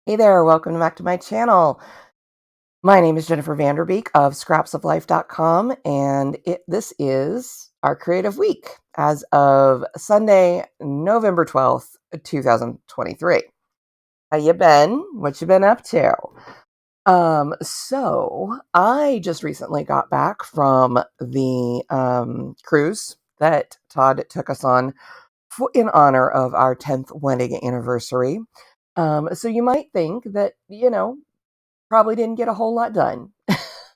Hey there, welcome back to my channel. My name is Jennifer Vanderbeek of scrapsoflife.com, and this is our creative week as of Sunday, November 12th, 2023. How you been? What you been up to? So I just recently got back from the cruise that Todd took us on in honor of our 10th wedding anniversary. So you might think that, probably didn't get a whole lot done.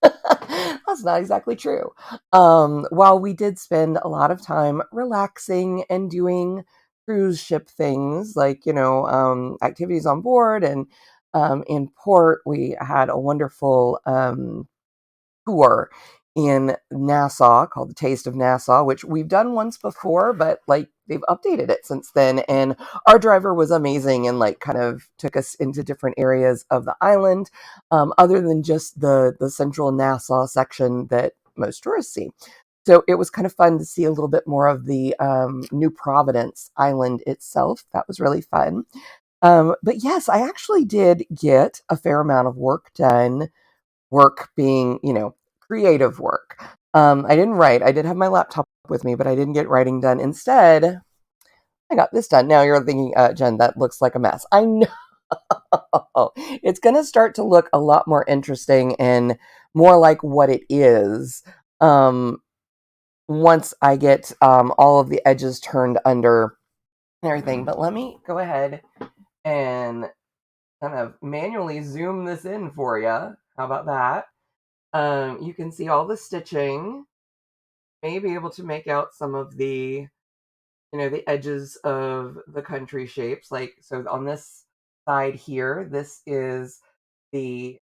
That's not exactly true. While we did spend a lot of time relaxing and doing cruise ship things like, activities on board and in port, we had a wonderful tour in Nassau called the Taste of Nassau, which we've done once before, but like they've updated it since then. And our driver was amazing and like kind of took us into different areas of the island, other than just the central Nassau section that most tourists see. So it was kind of fun to see a little bit more of the New Providence island itself. That was really fun. But yes, I actually did get a fair amount of work done, work being, creative work. I didn't write. I did have my laptop with me, but I didn't get writing done. Instead, I got this done. Now you're thinking, Jen, that looks like a mess. I know. It's going to start to look a lot more interesting and more like what it is um, once I get all of the edges turned under and everything. But let me go ahead and kind of manually zoom this in for you. How about that? You can see all the stitching, may be able to make out some of the edges of the country shapes. Like, so on this side here, this is the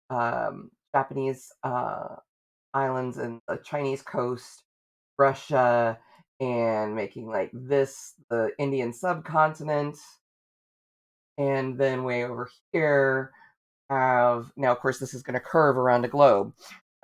Japanese islands and the Chinese coast, Russia, and making like this the Indian subcontinent. And then way over here, have now, of course, this is going to curve around a globe.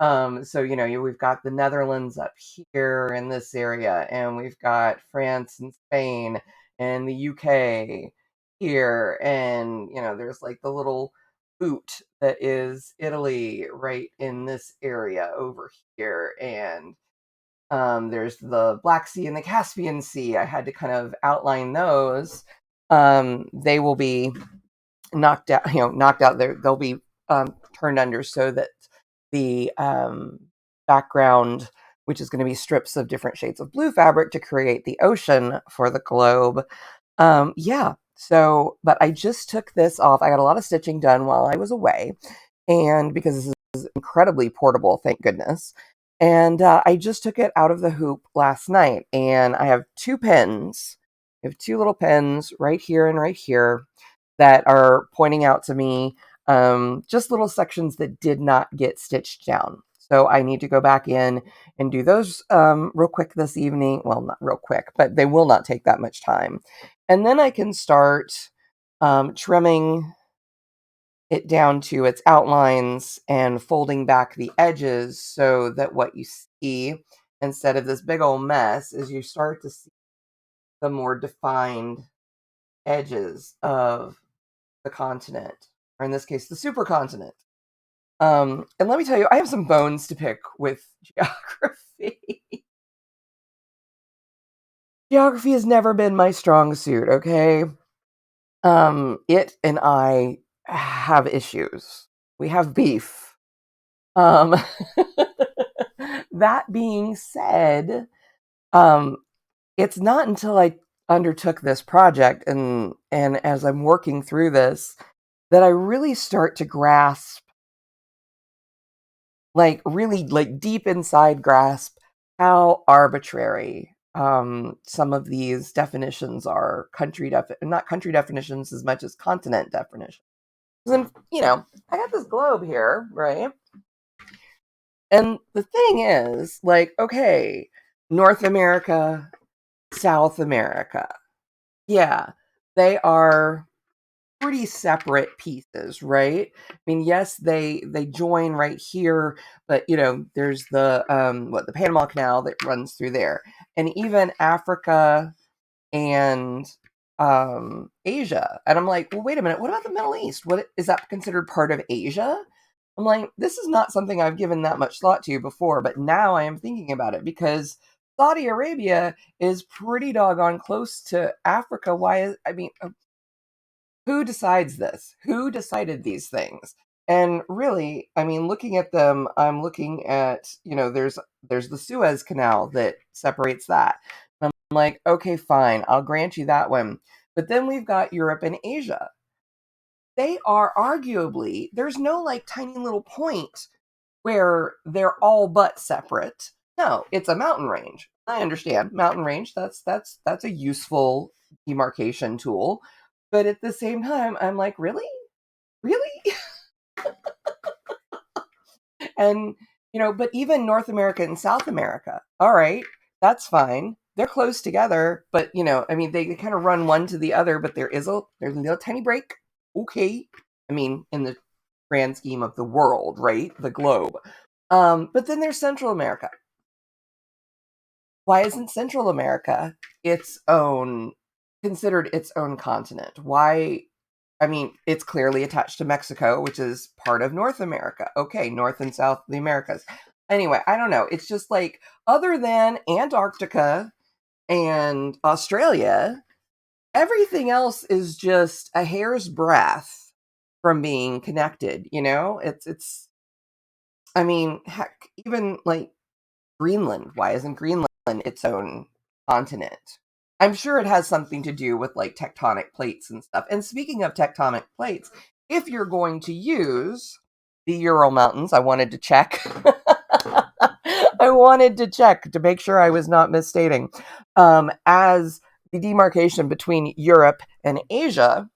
So we've got the Netherlands up here in this area, and we've got France and Spain and the UK here, and there's like the little boot that is Italy right in this area over here, and there's the Black Sea and the Caspian Sea. I had to kind of outline those. They will be knocked out. They'll be turned under so that the background, which is going to be strips of different shades of blue fabric to create the ocean for the globe. Yeah. So, but I just took this off. I got a lot of stitching done while I was away, and because this is incredibly portable, thank goodness. And I just took it out of the hoop last night, and I have two pins. I have two little pins right here and right here that are pointing out to me just little sections that did not get stitched down. So I need to go back in and do those real quick this evening. Well, not real quick, but they will not take that much time. And then I can start trimming it down to its outlines and folding back the edges so that what you see instead of this big old mess is you start to see the more defined edges of the continent, or in this case, the supercontinent. And let me tell you, I have some bones to pick with geography. Geography has never been my strong suit, okay? It and I have issues. We have beef. Um, that being said, um, it's not until I undertook this project and as I'm working through this that I really start to grasp, like really like deep inside grasp, how arbitrary some of these definitions are, not country definitions as much as continent definitions. Then I got this globe here, right? And the thing is, like, okay, North America, South America, yeah, they are pretty separate pieces, right? I mean, yes, they join right here, but there's the Panama Canal that runs through there, and even Africa and Asia. And I'm like, well, wait a minute, what about the Middle East? What is that considered part of Asia? I'm like, this is not something I've given that much thought to before, but now I am thinking about it because Saudi Arabia is pretty doggone close to Africa. Why is, I mean, who decides this? Who decided these things? And really, I mean, looking at them, I'm looking at, there's the Suez Canal that separates that. And I'm like, okay, fine, I'll grant you that one. But then we've got Europe and Asia. They are arguably, there's no like tiny little point where they're all but separate. No, it's a mountain range. I understand mountain range. That's a useful demarcation tool. But at the same time, I'm like, really, really, and but even North America and South America. All right, that's fine. They're close together, but I mean, they kind of run one to the other. But there's a little tiny break. Okay, I mean, in the grand scheme of the world, right? The globe. But then there's Central America. Why isn't Central America its own considered its own continent? Why? I mean, it's clearly attached to Mexico, which is part of North America. Okay, North and South the Americas. Anyway, I don't know. It's just like other than Antarctica and Australia, everything else is just a hair's breadth from being connected, It's I mean, heck, even like Greenland. Why isn't Greenland its own continent? I'm sure it has something to do with like tectonic plates and stuff. And speaking of tectonic plates, if you're going to use the Ural Mountains, I wanted to check. I wanted to check to make sure I was not misstating. As the demarcation between Europe and Asia,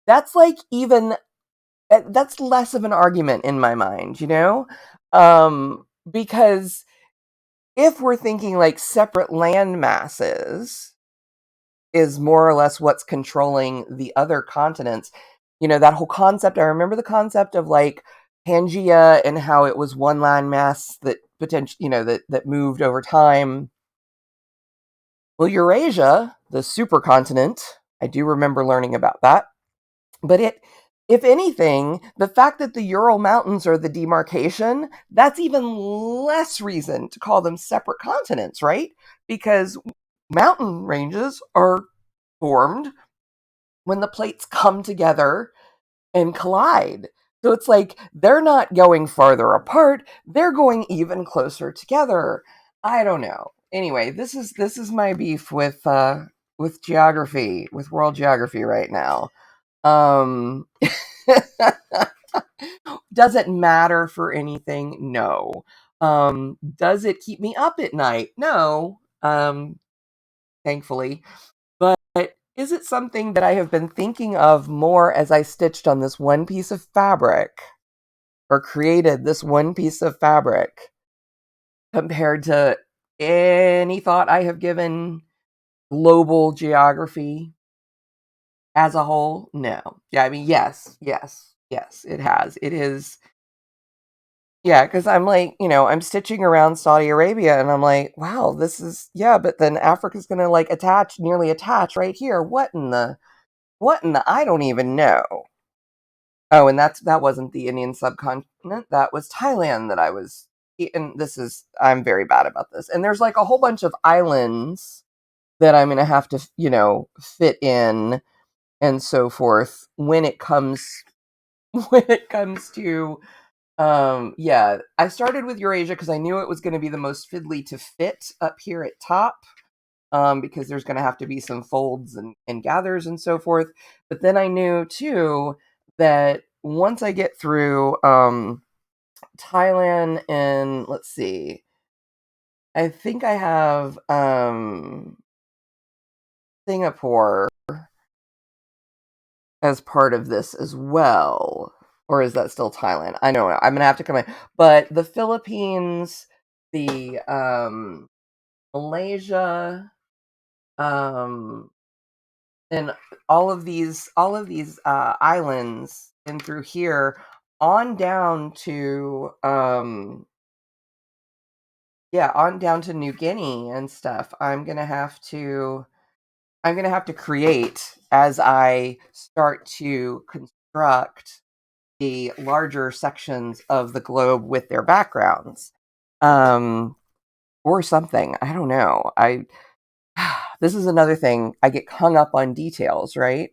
that's like even that's less of an argument in my mind, because if we're thinking like separate land masses is more or less what's controlling the other continents, that whole concept, I remember the concept of like Pangea and how it was one land mass that potentially, that moved over time. Well, Eurasia, the supercontinent, I do remember learning about that. But if anything, the fact that the Ural Mountains are the demarcation, that's even less reason to call them separate continents, right? Because mountain ranges are formed when the plates come together and collide. So it's like they're not going farther apart, they're going even closer together. I don't know. Anyway, this is my beef with geography, with world geography right now. Um Does it matter for anything? No. Does it keep me up at night? No. Thankfully. But is it something that I have been thinking of more as I stitched on this one piece of fabric or created this one piece of fabric compared to any thought I have given global geography as a whole? No. Yeah, I mean, yes, it has. It is. Yeah, because I'm like, I'm stitching around Saudi Arabia and I'm like, wow, this is, yeah, but then Africa's going to like nearly attach right here. What in the, I don't even know. Oh, and that wasn't the Indian subcontinent. That was Thailand that I was, and I'm very bad about this. And there's like a whole bunch of islands that I'm going to have to, fit in and so forth when it comes, when it comes to yeah, I started with Eurasia because I knew it was going to be the most fiddly to fit up here at top, because there's going to have to be some folds and gathers and so forth. But then I knew too that once I get through Thailand and let's see, I think I have Singapore as part of this as well. Or is that still Thailand? I don't know. I'm gonna have to come in. But the Philippines, the Malaysia, um, and all of these islands and through here on down to yeah, on down to New Guinea and stuff. I'm gonna have to I'm going to have to create as I start to construct the larger sections of the globe with their backgrounds. Or something. I don't know. This is another thing. I get hung up on details, right?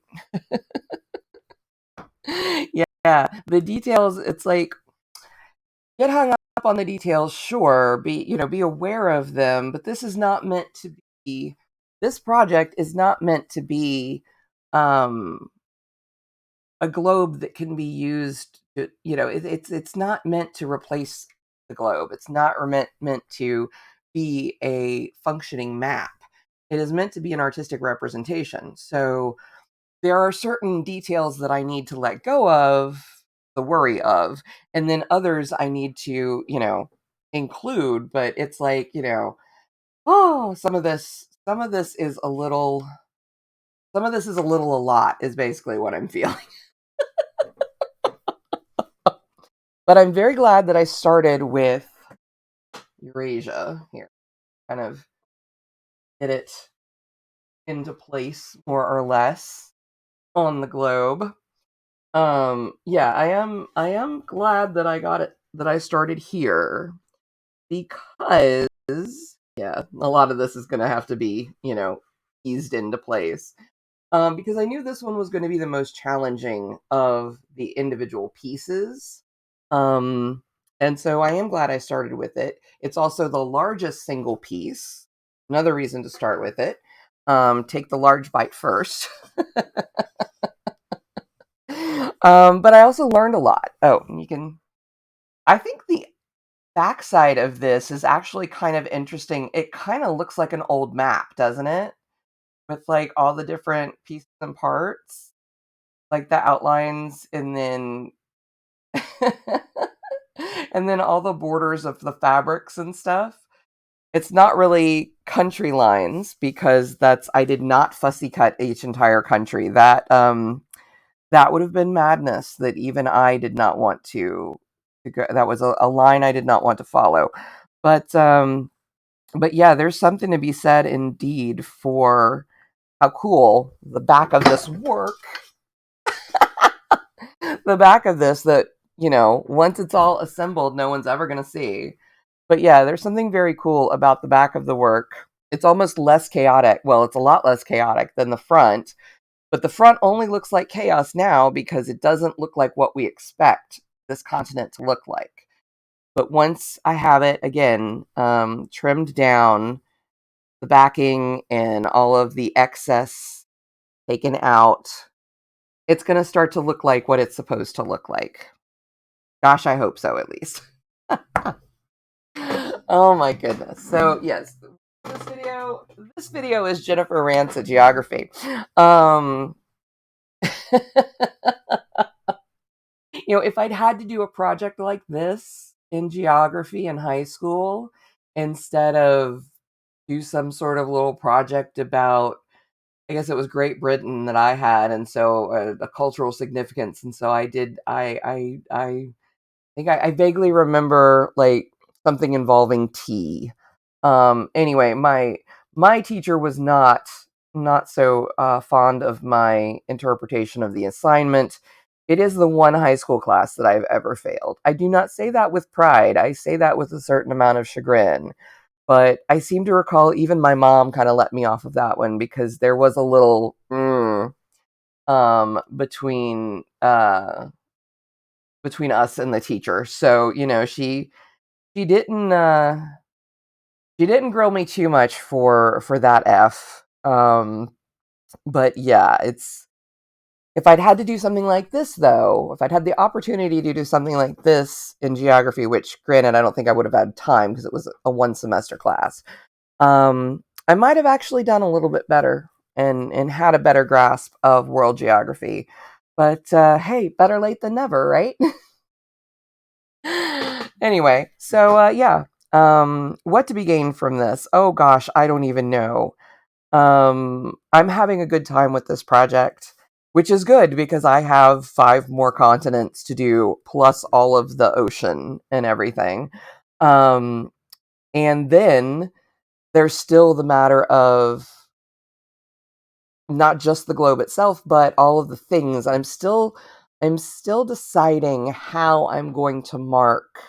Yeah, the details, it's like get hung up on the details, sure, be aware of them, but this project is not meant to be um a globe that can be used to, it's not meant to replace the globe. It's not meant to be a functioning map. It is meant to be an artistic representation. So there are certain details that I need to let go of, the worry of, and then others I need to, include, but it's like, oh, some of this is a little a lot is basically what I'm feeling. But I'm very glad that I started with Eurasia here. Kind of get it into place more or less on the globe. Yeah, I am glad that I got it that I started here because yeah, a lot of this is gonna have to be, eased into place. Because I knew this one was going to be the most challenging of the individual pieces. Um, and so I am glad I started with it. It's also the largest single piece. Another reason to start with it. Take the large bite first. But I also learned a lot. Oh, I think the backside of this is actually kind of interesting. It kind of looks like an old map, doesn't it? With like all the different pieces and parts, like the outlines, and then and then all the borders of the fabrics and stuff. It's not really country lines because I did not fussy cut each entire country. That would have been madness that even I did not want to go. That was a line I did not want to follow. But yeah, there's something to be said indeed for how cool the back of this work the back of this that, once it's all assembled, no one's ever going to see. But yeah, there's something very cool about the back of the work. It's almost less chaotic. Well, it's a lot less chaotic than the front, but the front only looks like chaos now because it doesn't look like what we expect this continent to look like. But once I have it again, trimmed down, the backing and all of the excess taken out, it's going to start to look like what it's supposed to look like. Gosh, I hope so, at least. Oh my goodness. So yes, this video is Jennifer Rants at Geography. Um, if I'd had to do a project like this in geography in high school, instead of do some sort of little project about, I guess it was Great Britain that I had, and so a cultural significance, and so I did. I vaguely remember like something involving tea. Anyway, my teacher was not so fond of my interpretation of the assignment. It is the one high school class that I've ever failed. I do not say that with pride. I say that with a certain amount of chagrin. But I seem to recall even my mom kind of let me off of that one because there was a little between us and the teacher. So, she didn't she didn't grill me too much for that F. But yeah, it's if I'd had to do something like this though, if I'd had the opportunity to do something like this in geography, which granted I don't think I would have had time because it was a one semester class, I might have actually done a little bit better and had a better grasp of world geography. But hey, better late than never, right? Anyway, so yeah, what to be gained from this? Oh gosh, I don't even know. I'm having a good time with this project, which is good because I have 5 more continents to do, plus all of the ocean and everything. Um, and then there's still the matter of not just the globe itself, but all of the things. I'm still deciding how I'm going to mark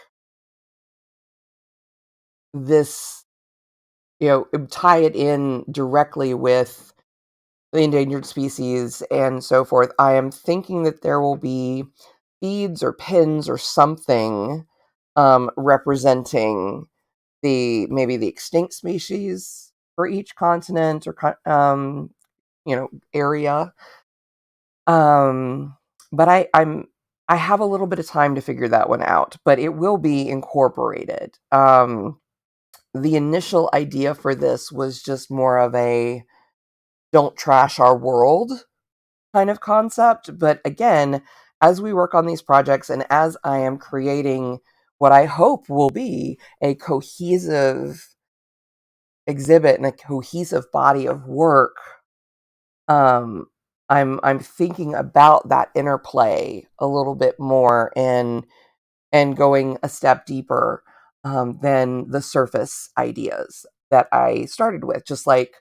this, tie it in directly with the endangered species and so forth. I am thinking that there will be beads or pins or something representing maybe the extinct species for each continent or area. But I have a little bit of time to figure that one out, but it will be incorporated. The initial idea for this was just more of a don't trash our world kind of concept. But again, as we work on these projects and as I am creating what I hope will be a cohesive exhibit and a cohesive body of work, um, I'm thinking about that interplay a little bit more and going a step deeper than the surface ideas that I started with. Just like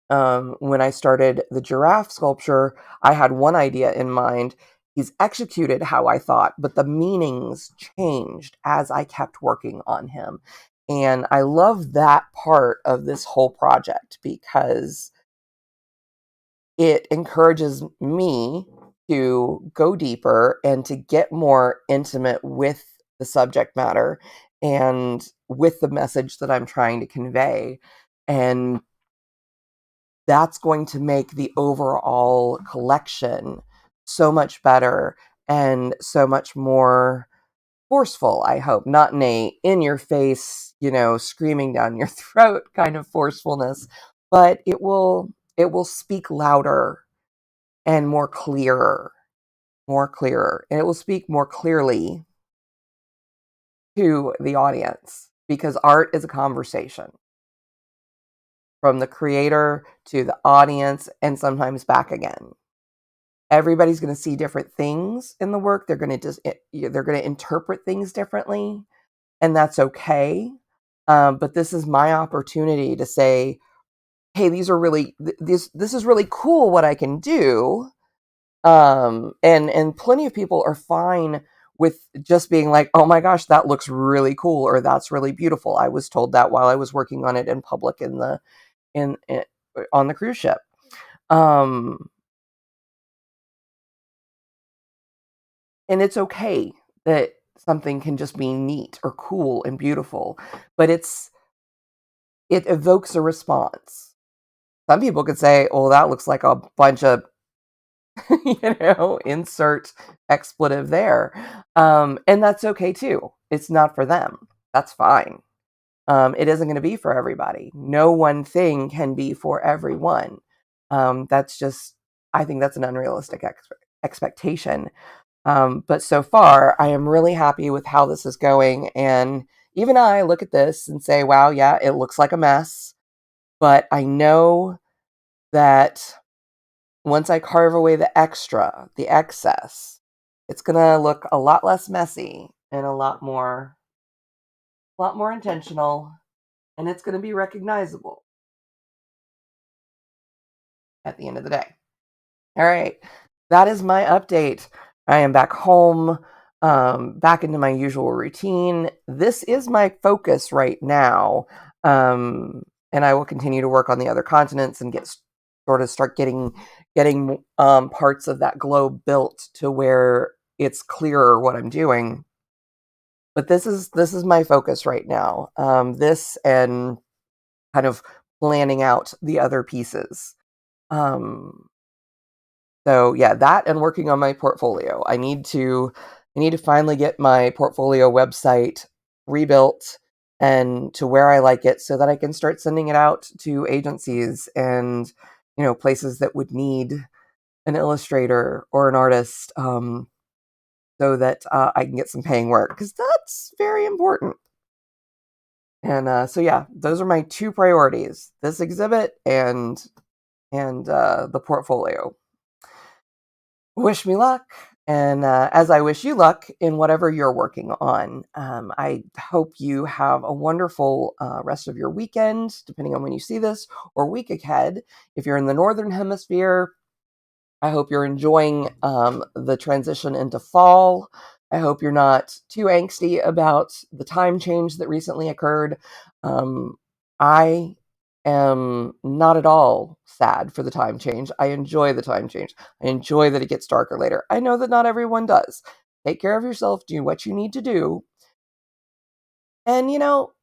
when I started the giraffe sculpture, I had one idea in mind. He's executed how I thought, but the meanings changed as I kept working on him. And I love that part of this whole project because it encourages me to go deeper and to get more intimate with the subject matter and with the message that I'm trying to convey. And that's going to make the overall collection so much better and so much more forceful, I hope. Not in a in your face, screaming down your throat kind of forcefulness, but it will speak louder and more clearer, and it will speak more clearly to the audience because art is a conversation from the creator to the audience and sometimes back again. Everybody's going to see different things in the work. They're going to interpret things differently, and that's okay. But this is my opportunity to say, "Hey, this is really cool. What I can do." And plenty of people are fine with just being like, "Oh my gosh, that looks really cool," or "That's really beautiful." I was told that while I was working on it in public in on the cruise ship. Um, and it's okay that something can just be neat or cool and beautiful, but it evokes a response. Some people could say, "Oh, that looks like a bunch of," insert expletive there. And that's okay too. It's not for them. That's fine. It isn't going to be for everybody. No one thing can be for everyone. That's just, I think that's an unrealistic expectation. But so far, I am really happy with how this is going. And even I look at this and say, wow, yeah, it looks like a mess. But I know that once I carve away the extra, the excess, it's going to look a lot less messy and a lot more intentional, and it's going to be recognizable at the end of the day. All right. That is my update. I am back home, back into my usual routine. This is my focus right now. And I will continue to work on the other continents and start getting parts of that globe built to where it's clearer what I'm doing. But this is my focus right now. This and kind of planning out the other pieces. Um, So yeah, that and working on my portfolio. I need to finally get my portfolio website rebuilt and to where I like it so that I can start sending it out to agencies and places that would need an illustrator or an artist, so that I can get some paying work because that's very important. And so yeah, those are my two priorities: this exhibit and the portfolio. Wish me luck, And as I wish you luck in whatever you're working on, I hope you have a wonderful rest of your weekend, depending on when you see this, or week ahead. If you're in the Northern Hemisphere, I hope you're enjoying the transition into fall. I hope you're not too angsty about the time change that recently occurred. I am not at all sad for the time change. I enjoy the time change. I enjoy that it gets darker later. I know that not everyone does. Take care of yourself, do what you need to do, and,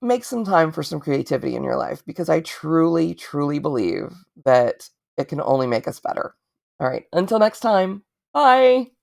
make some time for some creativity in your life because I truly, truly believe that it can only make us better. All right. Until next time. Bye.